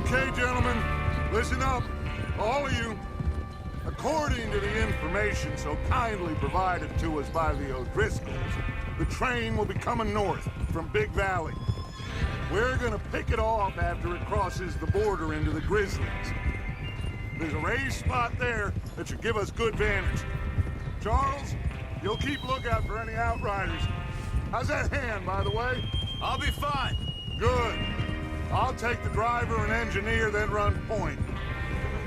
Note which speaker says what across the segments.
Speaker 1: Okay, gentlemen, listen up, all of you. According to the information so kindly provided to us by the O'Driscolls, the train will be coming north from Big Valley. We're gonna pick it off after it crosses the border into the Grizzlies. There's a raised spot there that should give us good vantage. Charles, you'll keep lookout for any outriders. How's that hand, by the way?
Speaker 2: I'll be fine.
Speaker 1: Good. I'll take the driver and engineer, then run point.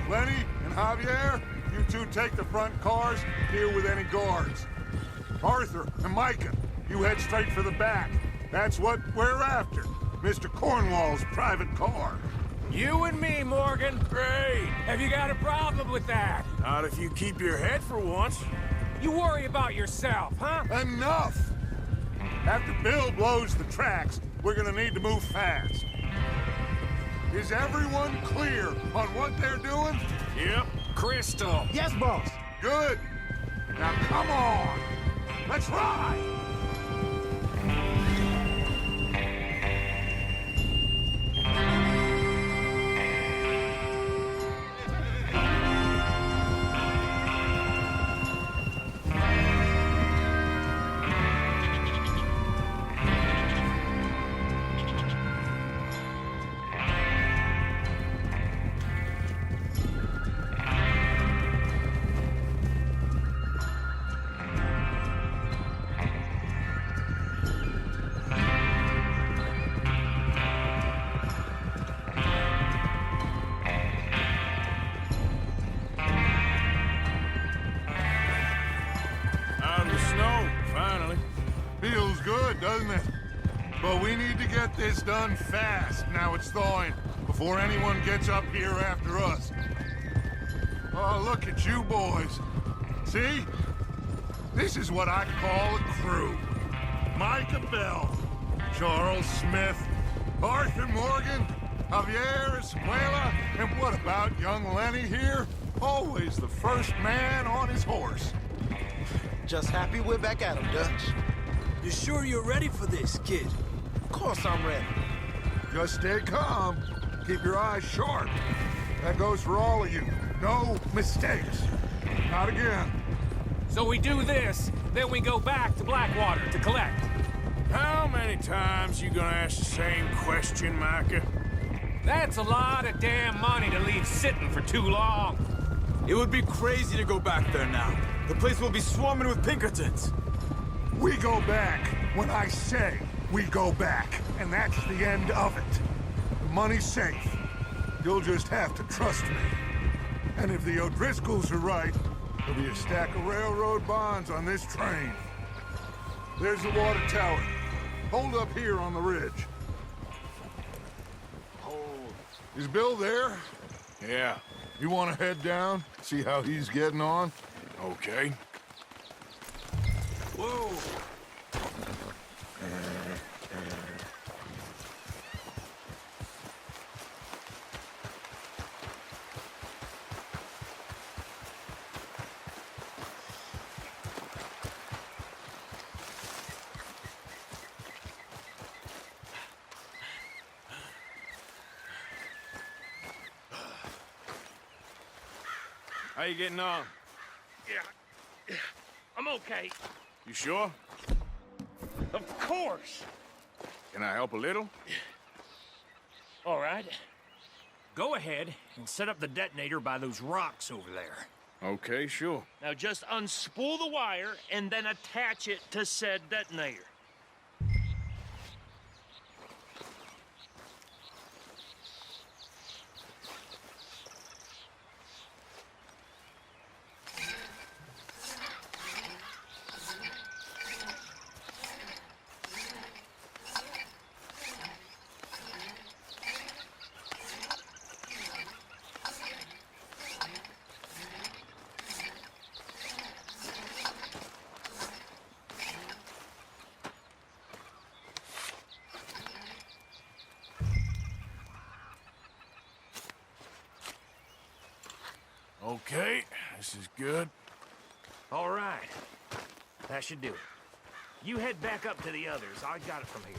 Speaker 1: Lenny and Javier, you two take the front cars, deal with any guards. Arthur and Micah, you head straight for the back. That's what we're after. Mr. Cornwall's private car.
Speaker 3: You and me, Morgan.
Speaker 2: Great.
Speaker 3: Have you got a problem with that?
Speaker 2: Not if you keep your head for once.
Speaker 3: You worry about yourself, huh?
Speaker 1: Enough! After Bill blows the tracks, we're gonna need to move fast. Is everyone clear on what they're doing?
Speaker 2: Yep.
Speaker 3: Crystal.
Speaker 4: Yes, boss.
Speaker 1: Good. Now come on. Let's ride. Feels good, doesn't it? But we need to get this done fast, now it's thawing, before anyone gets up here after us. Oh, look at you boys. See? This is what I call a crew. Micah Bell, Charles Smith, Arthur Morgan, Javier Escuela, and what about young Lenny here? Always the first man on his horse.
Speaker 4: Just happy we're back at 'em, Dutch.
Speaker 5: You sure you're ready for this, kid?
Speaker 4: Of course I'm ready.
Speaker 1: Just stay calm. Keep your eyes sharp. That goes for all of you. No mistakes. Not again.
Speaker 3: So we do this, then we go back to Blackwater to collect.
Speaker 2: How many times you gonna ask the same question, Micah?
Speaker 3: That's a lot of damn money to leave sitting for too long.
Speaker 5: It would be crazy to go back there now. The place will be swarming with Pinkertons.
Speaker 1: We go back when I say we go back. And that's the end of it. The money's safe. You'll just have to trust me. And if the O'Driscolls are right, there'll be a stack of railroad bonds on this train. There's the water tower. Hold up here on the ridge. Hold. Is Bill there?
Speaker 2: Yeah.
Speaker 1: You want to head down? See how he's getting on?
Speaker 2: Okay.
Speaker 5: Whoa!
Speaker 2: How you getting on?
Speaker 6: Yeah, I'm okay.
Speaker 2: You sure?
Speaker 6: Of course.
Speaker 2: Can I help a little?
Speaker 6: All right. Go ahead and set up the detonator by those rocks over there.
Speaker 2: Okay, sure.
Speaker 6: Now just unspool the wire and then attach it to said detonator.
Speaker 2: Okay, this is good.
Speaker 6: All right. That should do it. You head back up to the others. I got it from here.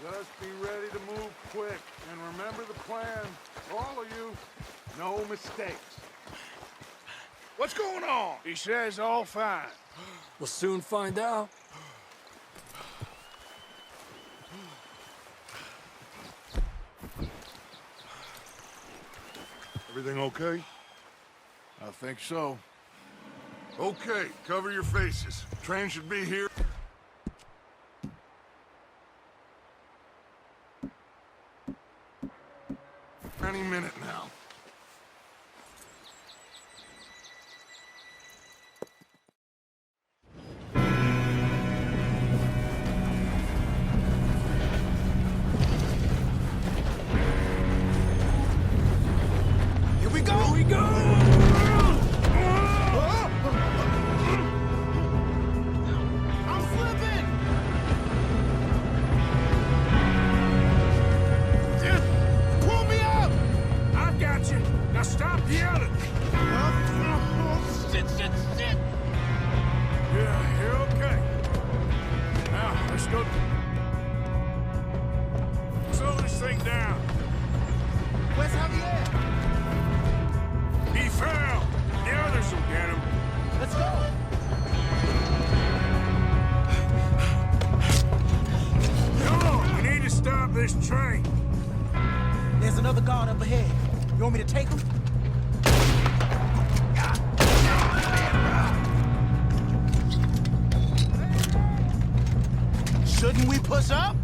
Speaker 1: Just be ready to move quick, and remember the plan. All of you, no mistakes. What's going on?
Speaker 2: He says all fine.
Speaker 7: We'll soon find out.
Speaker 1: Everything okay?
Speaker 2: I think so.
Speaker 1: Okay, cover your faces. Train should be here any minute now.
Speaker 4: Here we go!
Speaker 7: Here we go!
Speaker 4: I'm slipping! Pull me up!
Speaker 2: I got you. Now stop yelling.
Speaker 4: Shit!
Speaker 2: Yeah, you're okay. Now, let's go. Slow this thing down.
Speaker 4: Where's Javier?
Speaker 2: He fell. The others will get him.
Speaker 4: Let's go!
Speaker 2: Come on, we need to stop this train.
Speaker 4: There's another guard up ahead. You want me to take him? Shouldn't we push up?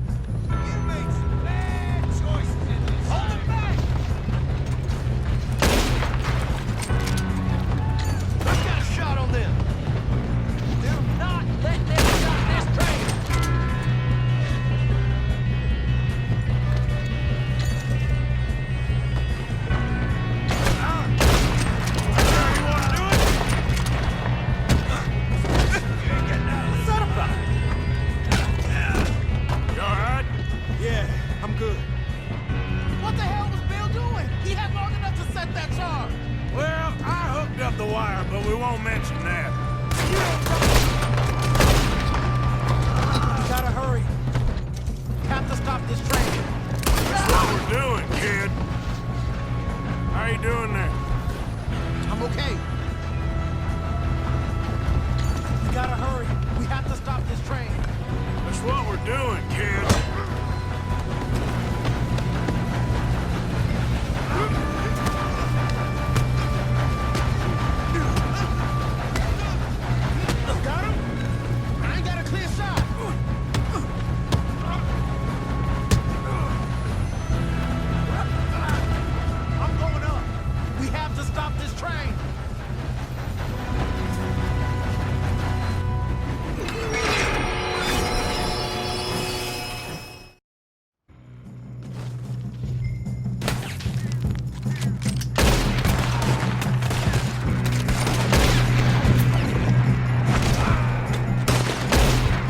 Speaker 4: You make some bad choices in this. Hold him back! Let's get a shot on them.
Speaker 3: Do not let them stop this train!
Speaker 2: You all right?
Speaker 4: Yeah, I'm good. What the hell was Bill doing? He had long enough to set that charge.
Speaker 2: Well, I hooked up the wire, but we won't mention that.
Speaker 4: We gotta hurry. Have to stop this train.
Speaker 2: That's what we're doing, kid. How you doing there?
Speaker 4: I'm okay. We gotta hurry. We have to stop this train.
Speaker 2: That's what we're doing, kid.
Speaker 4: Got him? I ain't got a clear shot. I'm going up. We have to stop this train.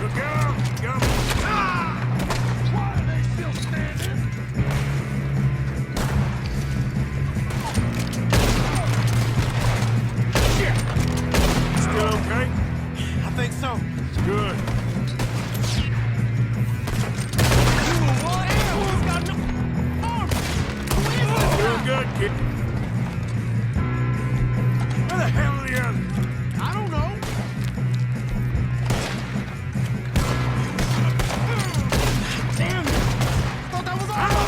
Speaker 2: Look out! Come. Why are they still standing? Shit! Still okay?
Speaker 4: I think so.
Speaker 2: Good.
Speaker 4: Who's got no arms? Who is this
Speaker 2: Doing
Speaker 4: guy?
Speaker 2: good, kid. Where the hell are the others?
Speaker 4: I don't know. Damn it! I thought that was all.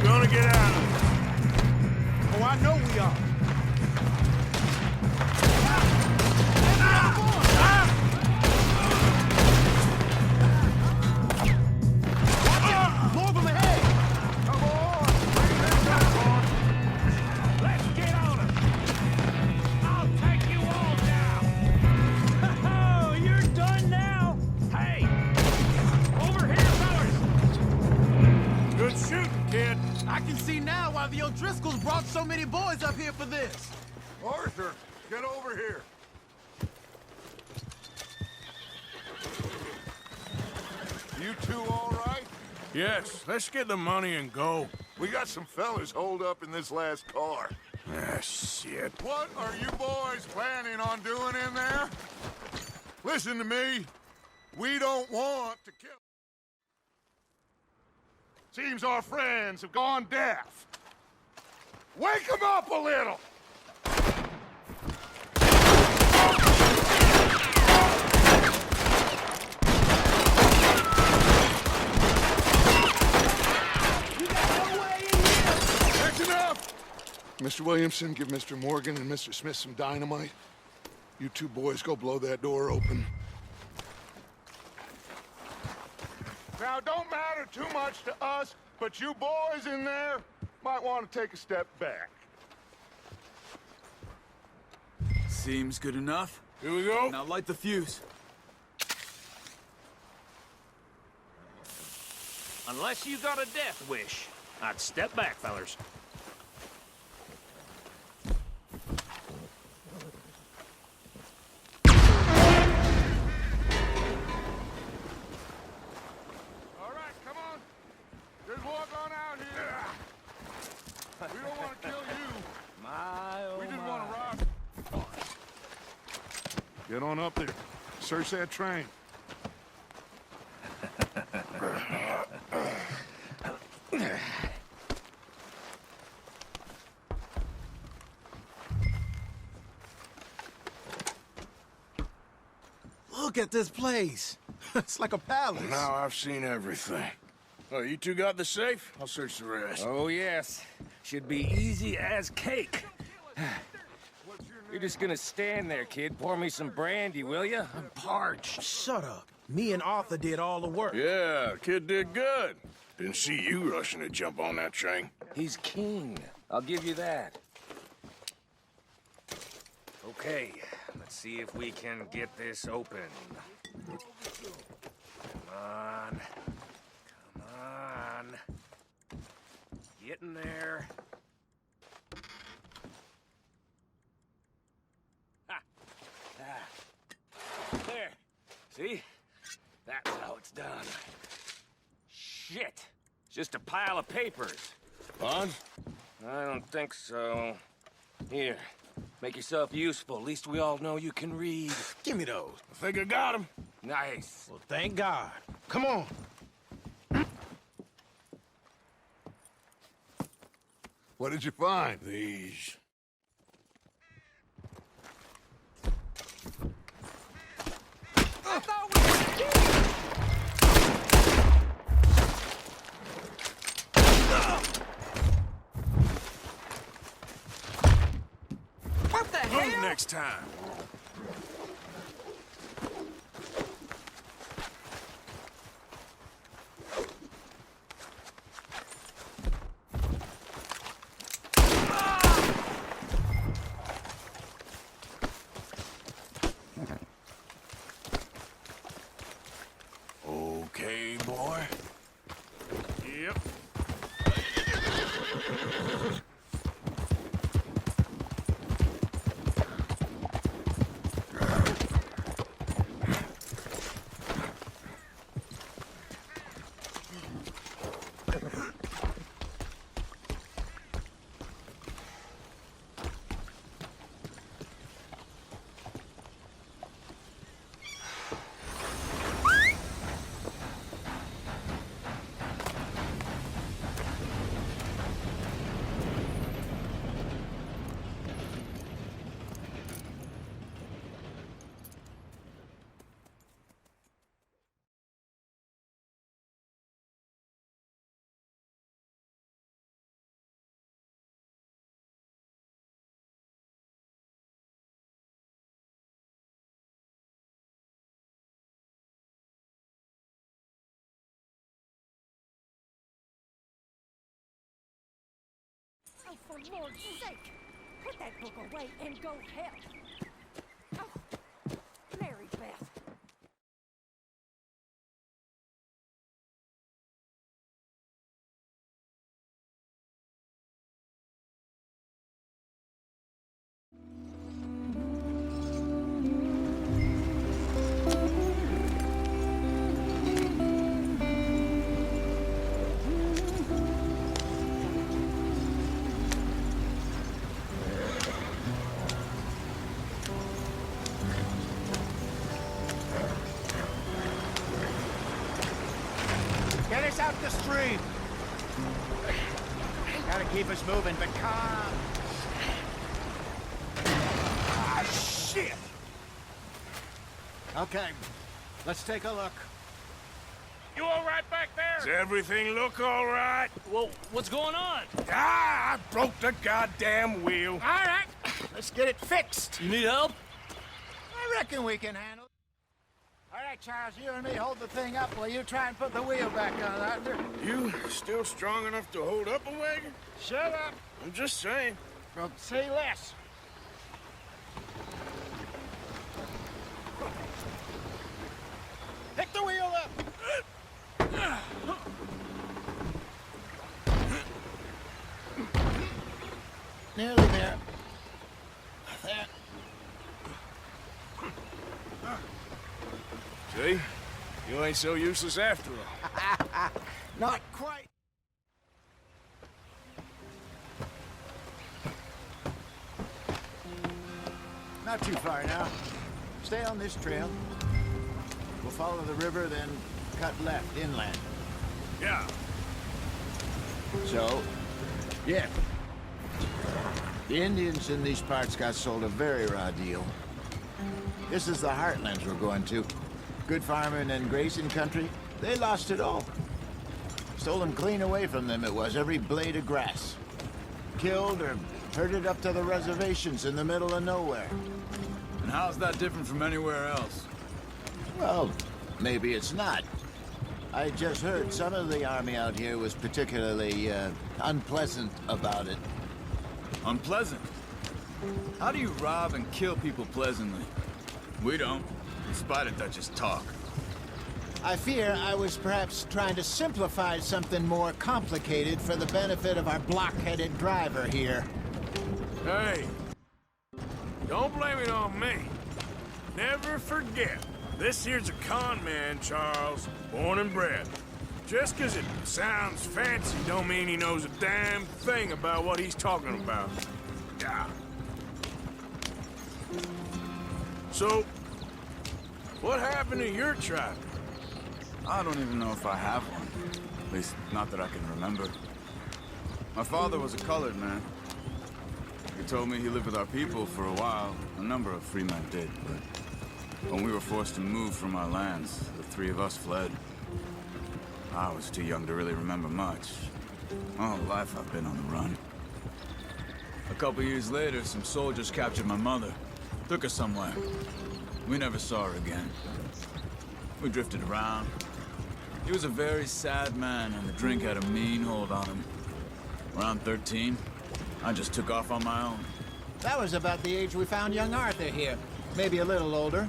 Speaker 2: Gonna get out of it.
Speaker 4: Oh, I know we are. More of them ahead.
Speaker 2: Come on! Bring this up on.
Speaker 3: Let's get on it! I'll take you all down! Oh, you're done now? Hey! Over here, fellas!
Speaker 2: Good shooting, kid.
Speaker 4: I can see now why the O'Driscolls brought so many boys up here for this.
Speaker 1: Arthur, get over here. You two all right?
Speaker 2: Yes, let's get the money and go.
Speaker 1: We got some fellas holed up in this last car.
Speaker 2: Ah, shit.
Speaker 1: What are you boys planning on doing in there? Listen to me. We don't want to kill. Seems our friends have gone deaf. Wake them up a little! That's enough! Mr. Williamson, give Mr. Morgan and Mr. Smith some dynamite. You two boys go blow that door open. Now, it don't matter too much to us, but you boys in there might want to take a step back.
Speaker 5: Seems good enough.
Speaker 2: Here we go.
Speaker 5: Now light the fuse.
Speaker 6: Unless you got a death wish, I'd step back, fellers.
Speaker 1: All right, come on. Just walk on out here. We don't want to kill you. We just want to rob. Get on up there. Search that train.
Speaker 4: Look at this place. It's like a palace.
Speaker 2: Now I've seen everything. Oh, you two got the safe? I'll search the rest.
Speaker 8: Oh, yes. Should be easy as cake. You're just gonna stand there, kid. Pour me some brandy, will ya? I'm parched.
Speaker 4: Shut up. Me and Arthur did all the work.
Speaker 2: Yeah, kid did good. Didn't see you rushing to jump on that train.
Speaker 8: He's keen. I'll give you that. Okay, let's see if we can get this open. Come on. Come on. Get in there. Ha! Ah. There. See? That's how it's done. Shit! It's just a pile of papers.
Speaker 2: Bonds?
Speaker 8: I don't think so. Here, make yourself useful. At least we all know you can read.
Speaker 4: Give me those.
Speaker 2: I think I got him.
Speaker 8: Nice.
Speaker 4: Well, thank God. Come on.
Speaker 1: What did you find?
Speaker 2: These.
Speaker 3: What the
Speaker 2: Move
Speaker 3: hell?
Speaker 2: next time. Okay, boy.
Speaker 6: Yep.
Speaker 9: Oh, for Lord's sake! Put that book away and go help! Oh, Mary Beth!
Speaker 4: us out the stream. Gotta keep us moving, but calm. Ah, shit! Okay, let's take a look.
Speaker 3: You all right back there?
Speaker 2: Does everything look all right?
Speaker 3: Well, what's going on?
Speaker 2: Ah, I broke the goddamn wheel.
Speaker 4: All right, let's get it fixed.
Speaker 3: You need help?
Speaker 4: I reckon we can handle it. All right, Charles, you and me hold the thing up while you try and put the wheel back on, Arthur.
Speaker 2: You still strong enough to hold up a wagon?
Speaker 4: Shut up.
Speaker 2: I'm just saying.
Speaker 4: Well, say less. Pick the wheel up. Nearly there. There.
Speaker 2: See? You ain't so useless after all.
Speaker 4: Not quite. Not too far now. Stay on this trail. We'll follow the river, then cut left inland.
Speaker 2: Yeah.
Speaker 4: So, yeah. The Indians in these parts got sold a very raw deal. This is the heartlands we're going to. Good farming and grazing country, they lost it all. Stolen clean away from them it was, every blade of grass. Killed or herded up to the reservations in the middle of nowhere.
Speaker 5: And how's that different from anywhere else?
Speaker 4: Well, maybe it's not. I just heard some of the army out here was particularly, unpleasant about it.
Speaker 5: Unpleasant? How do you rob and kill people pleasantly? We don't, in spite of Dutch's talk.
Speaker 4: I fear I was perhaps trying to simplify something more complicated for the benefit of our block-headed driver here.
Speaker 2: Hey, don't blame it on me. Never forget, this here's a con man, Charles, born and bred. Just 'cause it sounds fancy don't mean he knows a damn thing about what he's talking about. Yeah. So, what happened to your tribe?
Speaker 5: I don't even know if I have one. At least, not that I can remember. My father was a colored man. He told me he lived with our people for a while. A number of free men did, but when we were forced to move from our lands, the three of us fled. I was too young to really remember much. All life I've been on the run. A couple years later, some soldiers captured my mother. Took her somewhere. We never saw her again. We drifted around. He was a very sad man, and the drink had a mean hold on him. Around 13, I just took off on my own.
Speaker 4: That was about the age we found young Arthur here. Maybe a little older.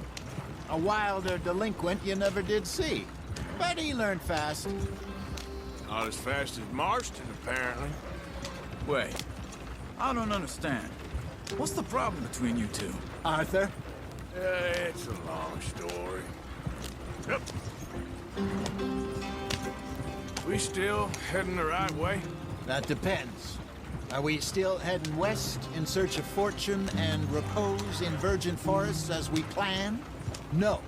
Speaker 4: A wilder delinquent you never did see. But he learned fast.
Speaker 2: Not as fast as Marston, apparently.
Speaker 5: Wait, I don't understand. What's the problem between you two?
Speaker 4: Arthur?
Speaker 2: It's a long story. Yep. We still heading the right way?
Speaker 4: That depends. Are we still heading west in search of fortune and repose in virgin forests as we planned? No.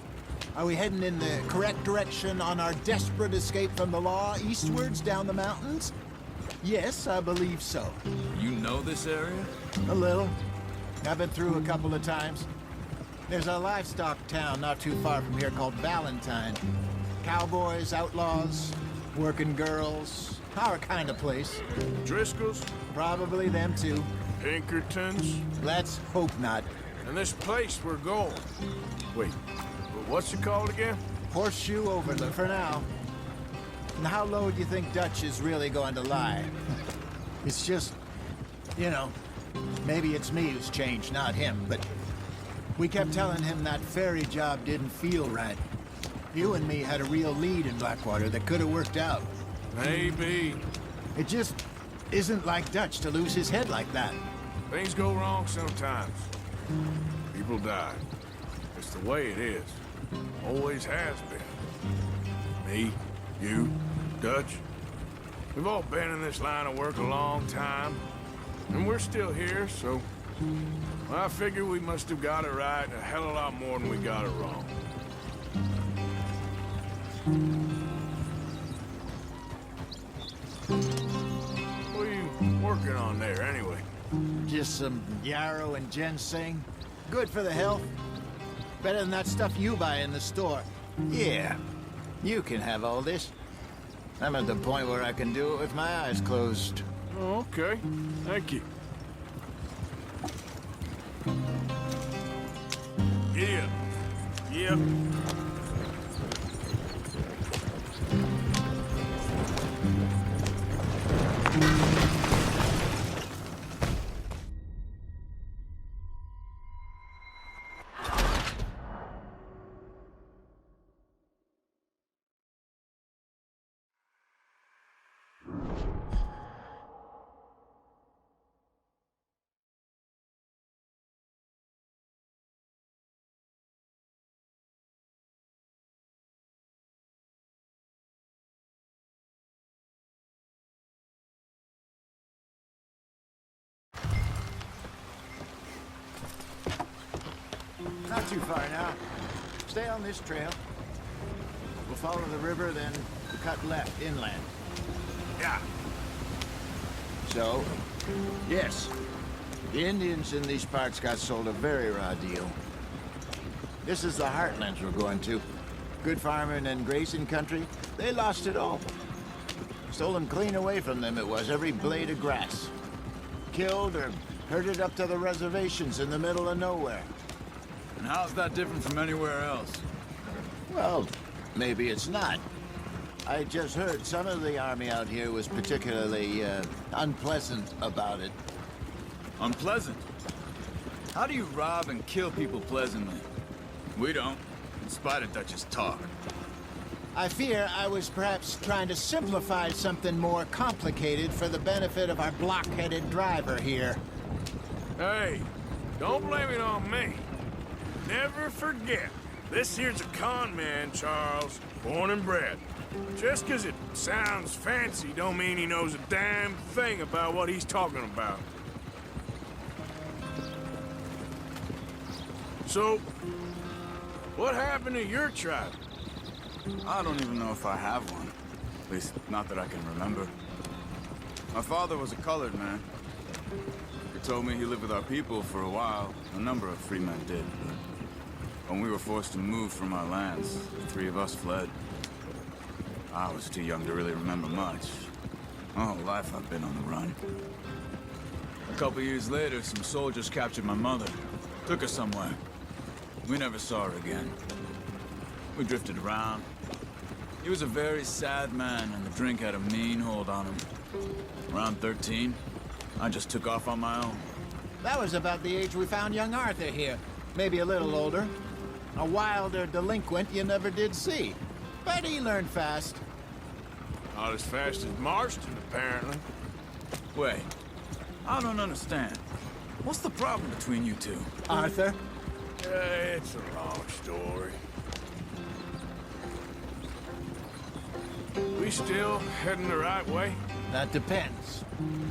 Speaker 4: Are we heading in the correct direction on our desperate escape from the law eastwards down the mountains? Yes, I believe so.
Speaker 5: You know this area?
Speaker 4: A little. I've been through a couple of times. There's a livestock town not too far from here called Valentine. Cowboys, outlaws, working girls, our kind of place.
Speaker 2: Driscoll's?
Speaker 4: Probably them too.
Speaker 2: Pinkertons?
Speaker 4: Let's hope not.
Speaker 2: And this place we're going. Wait, but what's it called again?
Speaker 4: Horseshoe Overlook for now. And how low do you think Dutch is really going to lie? It's just, you know, maybe it's me who's changed, not him, but we kept telling him that ferry job didn't feel right. You and me had a real lead in Blackwater that could have worked out.
Speaker 2: Maybe.
Speaker 4: It just isn't like Dutch to lose his head like that.
Speaker 2: Things go wrong sometimes. People die. It's the way it is. Always has been. Me, you, Dutch. We've all been in this line of work a long time. And we're still here, so... I figure we must have got it right a hell of a lot more than we got it wrong. there, anyway?
Speaker 4: Just some yarrow and ginseng. Good for the health. Better than that stuff you buy in the store. Yeah, you can have all this. I'm at the point where I can do it with my eyes closed.
Speaker 2: Oh, okay. Thank you. Yeah. Yep.
Speaker 4: Not too far now. Stay on this trail. We'll follow the river, then cut left inland.
Speaker 2: Yeah.
Speaker 4: So, yes, the Indians in these parts got sold a very raw deal. This is the heartlands we're going to. Good farming and grazing country, they lost it all. Stolen clean away from them it was, every blade of grass. Killed or herded up to the reservations in the middle of nowhere.
Speaker 5: And how's that different from anywhere else?
Speaker 4: Well, maybe it's not. I just heard some of the army out here was particularly, unpleasant about it.
Speaker 5: Unpleasant? How do you rob and kill people pleasantly? We don't, in spite of Dutch's talk.
Speaker 4: I fear I was perhaps trying to simplify something more complicated for the benefit of our block-headed driver here.
Speaker 2: Hey, don't blame it on me. Never forget, this here's a con man, Charles, born and bred. Just 'cause it sounds fancy don't mean he knows a damn thing about what he's talking about. So, what happened to your tribe?
Speaker 5: I don't even know if I have one. At least, not that I can remember. My father was a colored man. He told me he lived with our people for a while. A number of free men did. When we were forced to move from our lands, the three of us fled. I was too young to really remember much. My whole life I've been on the run. A couple years later, some soldiers captured my mother. Took her somewhere. We never saw her again. We drifted around. He was a very sad man, and the drink had a mean hold on him. Around 13, I just took off on my own.
Speaker 4: That was about the age we found young Arthur here. Maybe a little older. A wilder delinquent you never did see. But he learned fast.
Speaker 2: Not as fast as Marston, apparently.
Speaker 5: Wait, I don't understand. What's the problem between you two?
Speaker 4: Arthur?
Speaker 2: It's a long story. We still heading the right way?
Speaker 4: That depends.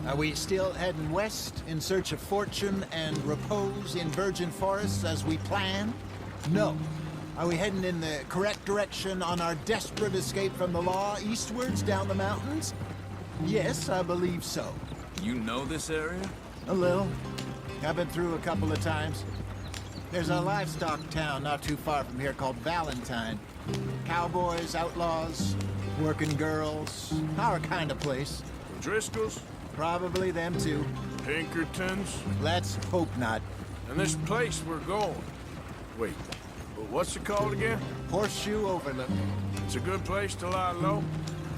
Speaker 4: Are we still heading west in search of fortune and repose in virgin forests as we planned? No. Are we heading in the correct direction on our desperate escape from the law eastwards down the mountains? Yes, I believe so.
Speaker 5: You know this area?
Speaker 4: A little. I've been through a couple of times. There's a livestock town not too far from here called Valentine. Cowboys, outlaws, working girls, our kind of place.
Speaker 2: Driscoll's?
Speaker 4: Probably them too.
Speaker 2: Pinkertons?
Speaker 4: Let's hope not.
Speaker 2: And this place we're going. Wait, what's it called again?
Speaker 4: Horseshoe Overlook.
Speaker 2: It's a good place to lie low?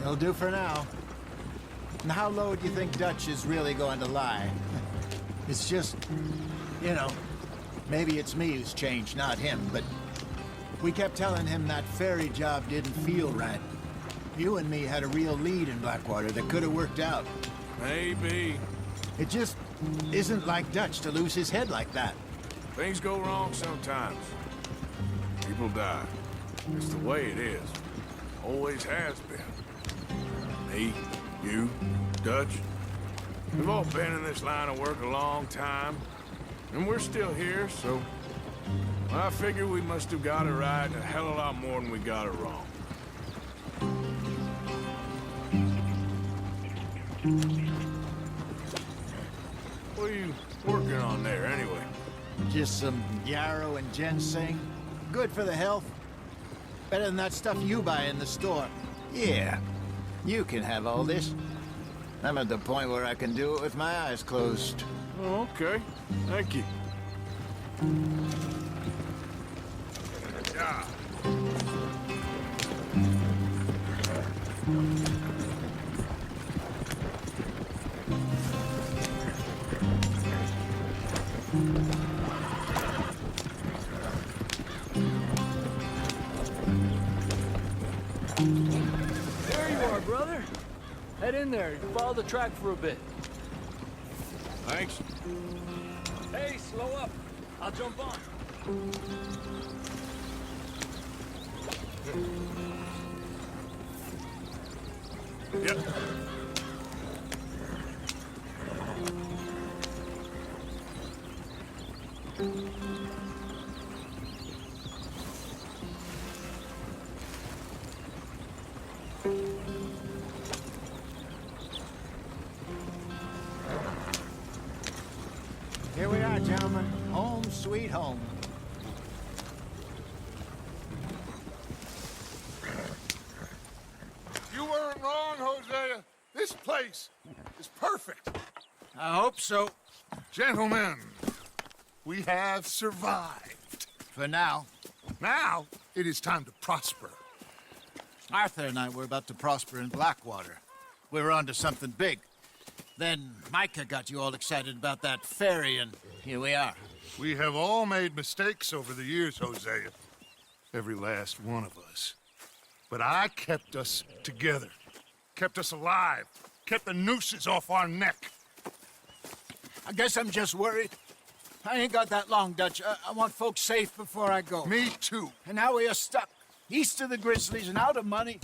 Speaker 4: It'll do for now. And how low do you think Dutch is really going to lie? It's just, you know, maybe it's me who's changed, not him, but we kept telling him that ferry job didn't feel right. You and me had a real lead in Blackwater that could have worked out.
Speaker 2: Maybe.
Speaker 4: It just isn't like Dutch to lose his head like that.
Speaker 2: Things go wrong sometimes. People die. It's the way it is. Always has been. Me, you, Dutch. We've all been in this line of work a long time. And we're still here, so... I figure we must have got it right a hell of a lot more than we got it wrong.
Speaker 4: Just some yarrow and ginseng. Good for the health. Better than that stuff you buy in the store. Yeah, you can have all this. I'm at the point where I can do it with my eyes closed.
Speaker 2: Oh, okay. Thank you. Yeah.
Speaker 7: There you are, brother. Head in there. Follow the track for a bit.
Speaker 2: Thanks.
Speaker 7: Hey, slow up. I'll jump on.
Speaker 2: Yep.
Speaker 4: Here we are, gentlemen. Home sweet home.
Speaker 1: You weren't wrong, Hosea. This place is perfect.
Speaker 4: I hope so.
Speaker 1: Gentlemen, we have survived.
Speaker 4: For now.
Speaker 1: Now, it is time to prosper.
Speaker 4: Arthur and I were about to prosper in Blackwater. We were onto something big. Then Micah got you all excited about that ferry, and here we are.
Speaker 1: We have all made mistakes over the years, Hosea. Every last one of us. But I kept us together. Kept us alive. Kept the nooses off our neck.
Speaker 4: I guess I'm just worried. I ain't got that long, Dutch. I want folks safe before I go.
Speaker 1: Me too.
Speaker 4: And now we are stuck, east of the Grizzlies and out of money,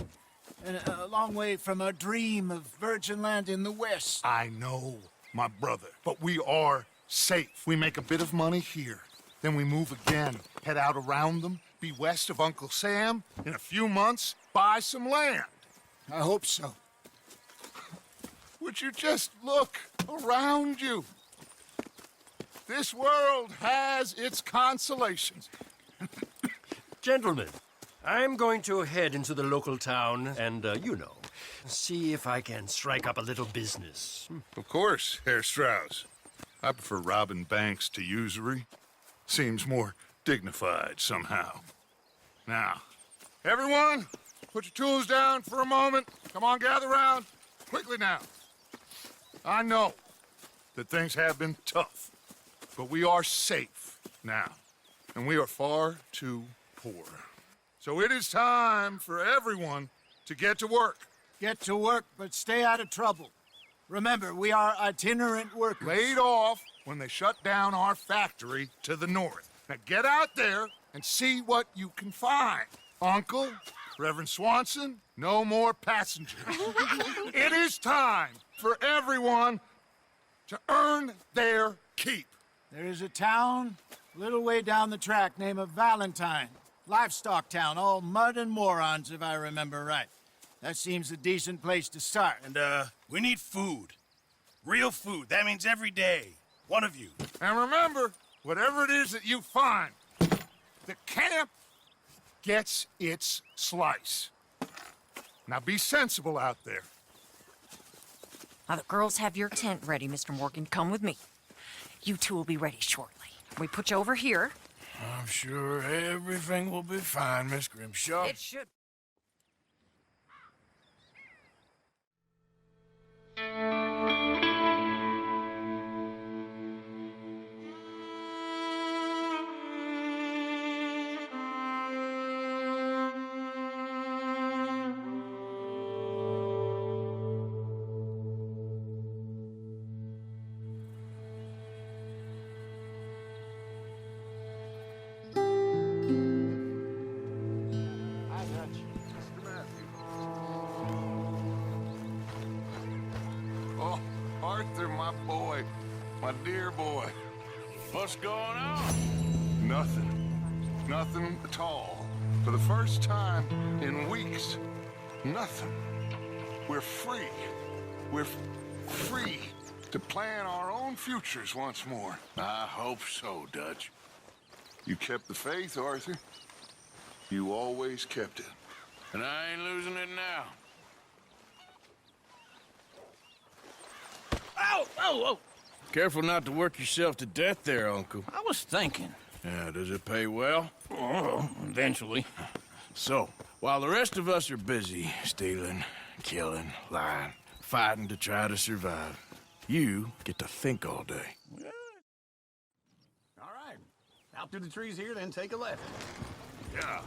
Speaker 4: and a long way from our dream of virgin land in the west.
Speaker 1: I know, my brother, but we are safe. We make a bit of money here, then we move again, head out around them, be west of Uncle Sam, in a few months, buy some land.
Speaker 4: I hope so.
Speaker 1: Would you just look around you? This world has its consolations.
Speaker 6: Gentlemen, I'm going to head into the local town and, you know, see if I can strike up a little business.
Speaker 1: Of course, Herr Strauss. I prefer robbing banks to usury. Seems more dignified somehow. Now, everyone, put your tools down for a moment. Come on, gather round. Quickly now. I know that things have been tough, but we are safe now, and we are far too poor. So it is time for everyone to get to work.
Speaker 4: Get to work, but stay out of trouble. Remember, we are itinerant workers.
Speaker 1: Laid off when they shut down our factory to the north. Now get out there and see what you can find. Uncle, Reverend Swanson, no more passengers. It is time for everyone to earn their keep.
Speaker 4: There is a town a little way down the track named Valentine. Livestock town, all mud and morons, if I remember right. That seems a decent place to start.
Speaker 10: And, we need food. Real food. That means every day. One of you.
Speaker 1: And remember, whatever it is that you find, the camp gets its slice. Now be sensible out there.
Speaker 11: Now, the girls have your tent ready, Mr. Morgan. Come with me. You two will be ready shortly. We put you over here.
Speaker 2: I'm sure everything will be fine, Miss Grimshaw.
Speaker 11: It should.
Speaker 1: Oh, Arthur, my boy. My dear boy.
Speaker 2: What's going on?
Speaker 1: Nothing. Nothing at all. For the first time in weeks. Nothing. We're free. We're free to plan our own futures once more.
Speaker 2: I hope so, Dutch.
Speaker 12: You kept the faith, Arthur. You always kept it.
Speaker 2: And I ain't losing it now.
Speaker 3: Ow! Oh, oh!
Speaker 2: Careful not to work yourself to death there, Uncle.
Speaker 3: I was thinking.
Speaker 2: Yeah, does it pay well?
Speaker 3: Oh, eventually.
Speaker 2: So, while the rest of us are busy stealing, killing, lying, fighting to try to survive, you get to think all day.
Speaker 13: All right. Out through the trees here, then take a left.
Speaker 2: Yeah.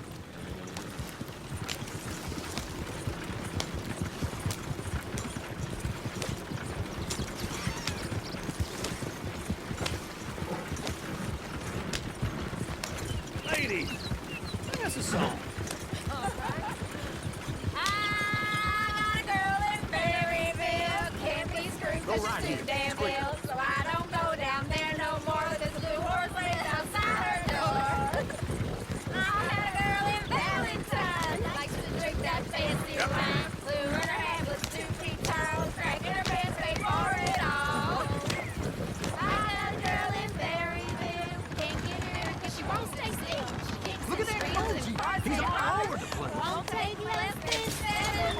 Speaker 3: Lady, sing us a song.
Speaker 9: Go right here. Damn bill, so I don't go down there no more. There's a blue horse waiting outside her door. I had a girl in Valentine, likes to drink that fancy wine. Flew in her hand with 2 feet tall, cracking her pants, paid for it all. I had a girl in Berryville, can't get her 'cause she won't stay still. She kicks
Speaker 13: Look at that emoji. He's all over the place.
Speaker 9: Won't take less than $7.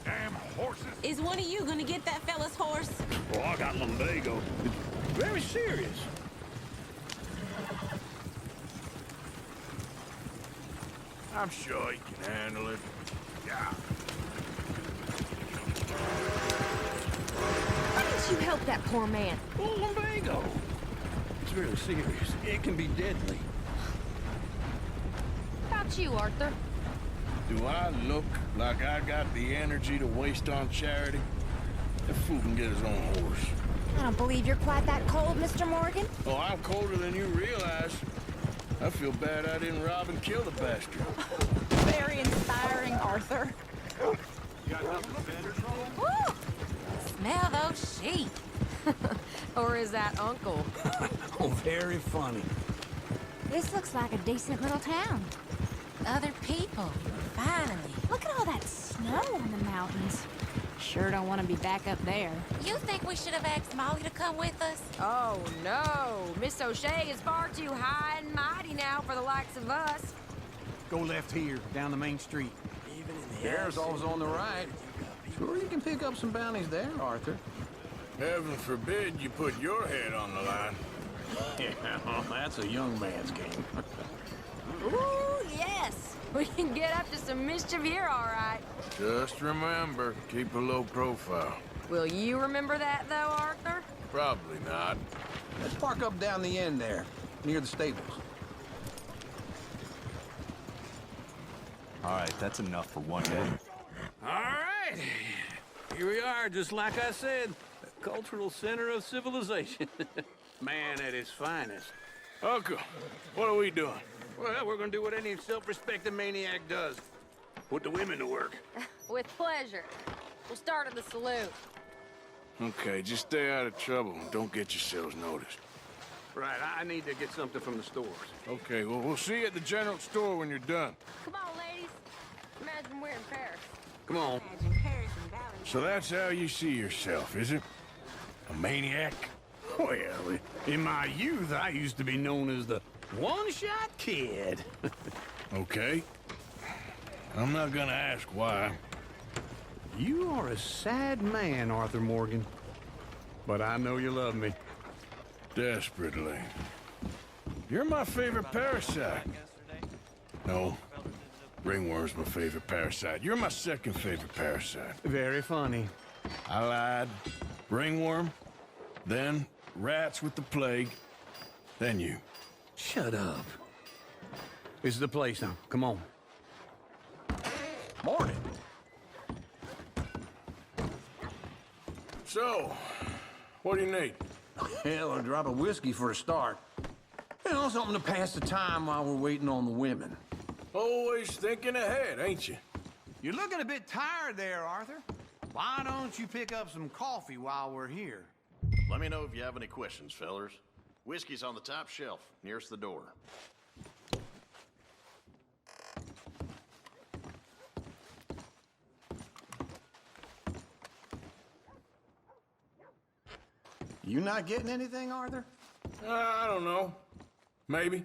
Speaker 1: Damn horses!
Speaker 14: Is one of you gonna get that fella's horse?
Speaker 3: Oh, I got lumbago. It's very serious.
Speaker 2: I'm sure he can handle it. Yeah.
Speaker 14: Why didn't you help that poor man?
Speaker 3: Oh, lumbago. It's really serious. It can be deadly.
Speaker 14: How about you, Arthur?
Speaker 2: Do I look like I got the energy to waste on charity? That fool can get his own horse.
Speaker 14: I don't believe you're quite that cold, Mr. Morgan.
Speaker 2: Oh, I'm colder than you realize. I feel bad I didn't rob and kill the bastard.
Speaker 14: Very inspiring, Arthur. Woo! Smell those sheep. Or is that Uncle?
Speaker 3: Oh, very funny.
Speaker 14: This looks like a decent little town. Other people, finally. Look at all that snow on the mountains. Sure don't want to be back up there.
Speaker 11: You think we should have asked Molly to come with us?
Speaker 14: Oh, no. Miss O'Shea is far too high and mighty now for the likes of us.
Speaker 13: Go left here, down the main street.
Speaker 3: Even in the
Speaker 13: There's always on the right. Sure you can pick up some bounties there, Arthur.
Speaker 2: Heaven forbid you put your head on the line.
Speaker 13: Yeah, well, that's a young man's game.
Speaker 14: Ooh, yes. We can get up to some mischief here, all right.
Speaker 2: Just remember, keep a low profile.
Speaker 14: Will you remember that, though, Arthur?
Speaker 2: Probably not.
Speaker 13: Let's park up down the end there, near the stables.
Speaker 15: All right, that's enough for one day.
Speaker 3: All right. Here we are, just like I said. The cultural center of civilization. Man at his finest.
Speaker 2: Uncle, what are we doing?
Speaker 3: Well, we're gonna do what any self-respecting maniac does. Put the women to work.
Speaker 14: With pleasure. We'll start at the saloon.
Speaker 2: Okay, just stay out of trouble and don't get yourselves noticed.
Speaker 3: Right, I need to get something from the stores.
Speaker 2: Okay, well, we'll see you at the general store when you're done.
Speaker 14: Come on, ladies. Imagine we're in Paris.
Speaker 3: Come on.
Speaker 14: Imagine Paris and Valentine.
Speaker 2: So that's how you see yourself, is it? A maniac?
Speaker 3: Well, in my youth, I used to be known as the one-shot kid.
Speaker 2: Okay. I'm not gonna ask why.
Speaker 13: You are a sad man, Arthur Morgan. But I know you love me.
Speaker 2: Desperately. You're my favorite parasite. No. Ringworm's my favorite parasite. You're my second favorite parasite.
Speaker 13: Very funny.
Speaker 2: I lied. Ringworm, then rats with the plague, then you.
Speaker 13: Shut up. This is the place now. Come on. Morning.
Speaker 2: So, what do you need?
Speaker 13: Hell, a drop of whiskey for a start. You know, something to pass the time while we're waiting on the women.
Speaker 2: Always thinking ahead, ain't you?
Speaker 13: You're looking a bit tired there, Arthur. Why don't you pick up some coffee while we're here?
Speaker 15: Let me know if you have any questions, fellers. Whiskey's on the top shelf, nearest the door.
Speaker 13: You not getting anything, Arthur?
Speaker 2: I don't know. Maybe.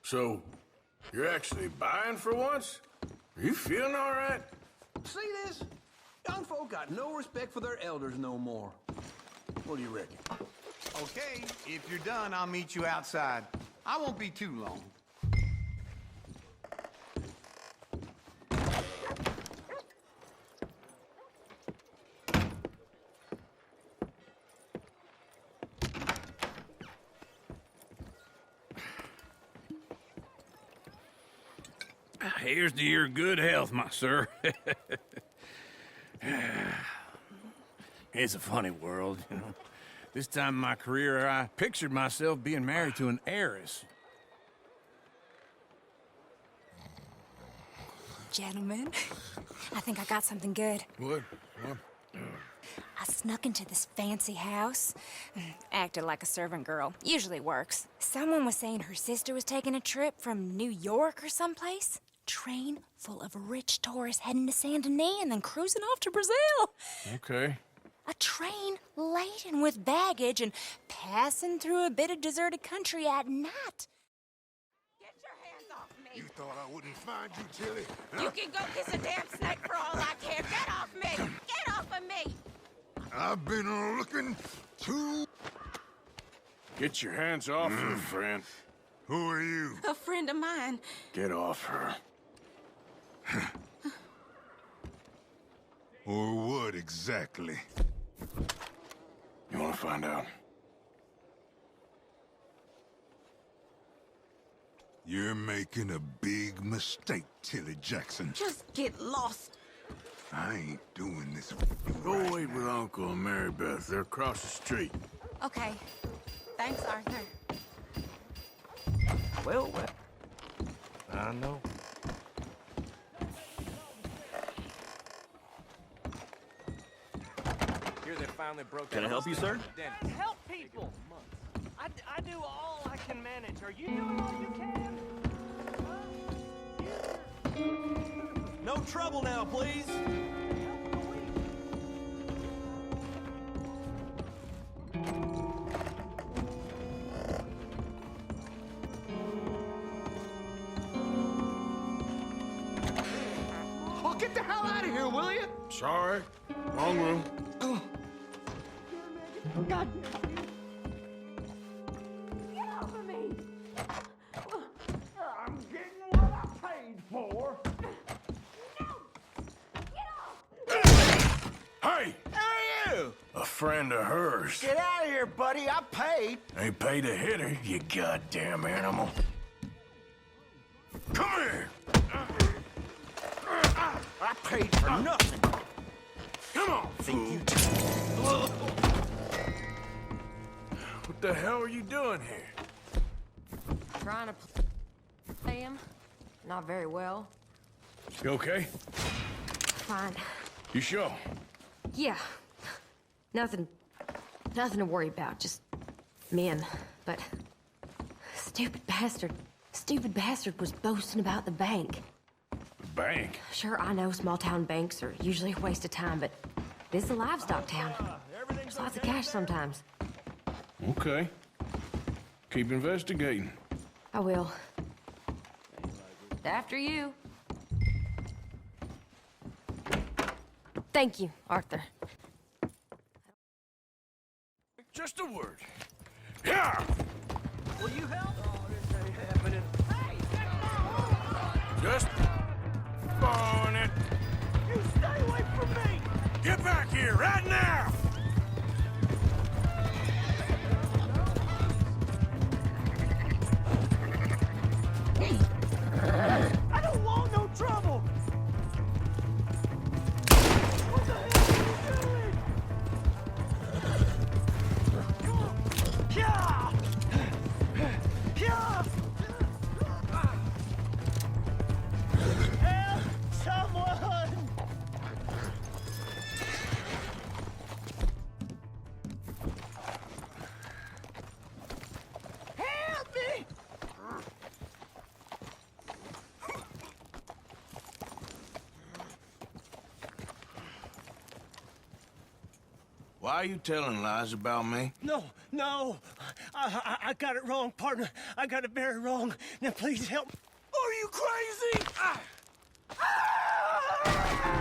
Speaker 2: So, you're actually buying for once? Are you feeling all right?
Speaker 13: See this? Young folk got no respect for their elders no more. What do you reckon?
Speaker 16: Okay, if you're done, I'll meet you outside. I won't be too long.
Speaker 8: Here's to your good health, my sir. It's a funny world, you know. This time in my career, I pictured myself being married to an heiress.
Speaker 14: Gentlemen, I think I got something good.
Speaker 2: What?
Speaker 14: I snuck into this fancy house. Acted like a servant girl. Usually works. Someone was saying her sister was taking a trip from New York or someplace. Train full of rich tourists heading to Saint Denis and then cruising off to Brazil.
Speaker 2: Okay.
Speaker 14: A train laden with baggage and passing through a bit of deserted country at night.
Speaker 9: Get your hands off me.
Speaker 12: You thought I wouldn't find you, Tilly?
Speaker 9: You can go kiss a damn snake for all I care. Get off me. Get off of me.
Speaker 12: I've been looking to...
Speaker 2: Get your hands off her, friend.
Speaker 12: Who are you?
Speaker 9: A friend of mine.
Speaker 2: Get off her.
Speaker 12: Or what exactly?
Speaker 2: You want to find out?
Speaker 12: You're making a big mistake, Tilly Jackson.
Speaker 9: Just get lost.
Speaker 12: I ain't doing this.
Speaker 2: Go wait with Uncle and Mary Beth. They're across the street.
Speaker 14: Okay. Thanks, Arthur.
Speaker 6: Well, I know.
Speaker 8: Here they finally broke.
Speaker 17: Can I help you, sir?
Speaker 3: Help people! I do all I can manage. Are you doing all you can?
Speaker 17: No trouble now, please.
Speaker 13: Oh, get the hell out of here, will you?
Speaker 2: Sorry. Wrong room.
Speaker 9: God. Get off of me.
Speaker 3: I'm getting what I paid for.
Speaker 2: Hey!
Speaker 17: How are you?
Speaker 2: A friend of hers.
Speaker 17: Get out of here, buddy. I paid.
Speaker 2: Ain't paid to hit her, you goddamn animal. Come here!
Speaker 17: I paid for nothing.
Speaker 2: Come on, fool. What the hell are you doing here?
Speaker 11: Trying to play him. Not very well.
Speaker 2: You okay?
Speaker 11: Fine.
Speaker 2: You sure?
Speaker 11: Yeah. Nothing to worry about. Just men. But stupid bastard was boasting about the bank.
Speaker 2: Bank?
Speaker 11: Sure, I know small town banks are usually a waste of time, but this is a livestock town. There's lots of cash sometimes.
Speaker 2: Okay. Keep investigating.
Speaker 11: I will. After you. Thank you, Arthur.
Speaker 2: Just a word. Yeah!
Speaker 3: Will you help? Oh, this ain't happening.
Speaker 2: Just on it.
Speaker 3: You stay away from me!
Speaker 2: Get back here right now!
Speaker 3: I don't want no trouble! What the hell are you doing? Yeah! Yeah! Help! Someone!
Speaker 2: Why are you telling lies about me?
Speaker 3: No, no. I got it wrong, partner. I got it very wrong. Now, please help. Are you crazy? Ah! Ah!